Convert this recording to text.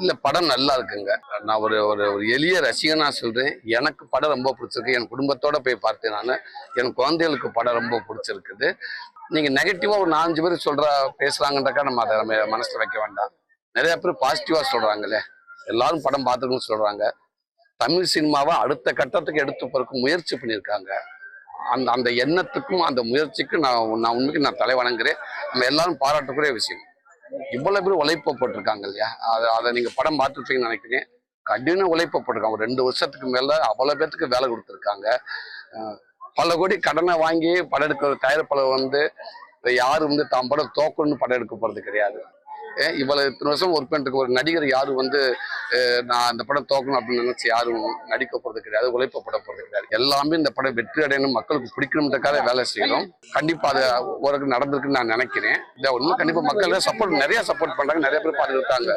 இல்ல படம் நல்லா இருக்குங்க. நான் ஒரு ஒரு ஒரு எளிய ரசிகனா சொல்றேன். எனக்கு படம் ரொம்ப பிடிச்சிருக்கு. என் குடும்பத்தோட போய் பார்த்தேன் நானு. என் குழந்தைகளுக்கு படம் ரொம்ப பிடிச்சிருக்குது. நீங்க நெகட்டிவா ஒரு 4, 5 பேர் பேசுறாங்கன்றக்கா நம்ம அதை நம்ம மனசுல வைக்க வேண்டாம். நிறைய பேர் பாசிட்டிவா சொல்றாங்களே. எல்லாரும் படம் பார்த்துக்கணும்னு சொல்றாங்க. தமிழ் சினிமாவை அடுத்த கட்டத்துக்கு எடுத்து போறதுக்கு முயற்சி பண்ணியிருக்காங்க. அந்த அந்த எண்ணத்துக்கும் அந்த முயற்சிக்கும் நான் உண்மைக்கு நான் தலை வணங்குறேன். நம்ம எல்லாரும் பாராட்டக்கூடிய விஷயம். இவ்வளவு பேர் உழைப்பு போட்டிருக்காங்க இல்லையா, அதை நீங்க படம் பார்த்துருப்பீங்கன்னு நினைக்கிறேன். கடின உழைப்பு போட்டிருக்காங்க. ஒரு 2 வருஷத்துக்கு மேல அவ்வளவு பேத்துக்கு வேலை கொடுத்துருக்காங்க. பல கோடி கடனை வாங்கி படம் எடுக்கிற தயாரிப்பாளர் யாரு தான் படம் தோக்கணும்னு படம் எடுக்க போறது கிடையாது. இவ்வளவு இத்தனை வருஷம் ஒர்க் பண்ணிட்டு ஒரு நடிகர் யாரும் நான் இந்த படம் தோக்கணும் அப்படின்னு நினைச்சு யாரும் நடிக்க போறது கிடையாது, உழைப்பப்பட போறது கிடையாது. எல்லாமே இந்த படம் வெற்றி அடையணும், மக்களுக்கு பிடிக்கணும்ன்றக்காக வேலை செய்யணும். கண்டிப்பா அது ஒரு நடந்திருக்குன்னு நான் நினைக்கிறேன். இதை ஒன்றும் கண்டிப்பா மக்கள் நிறைய சப்போர்ட் பண்றாங்க, நிறைய பேர் பார்த்துருக்காங்க.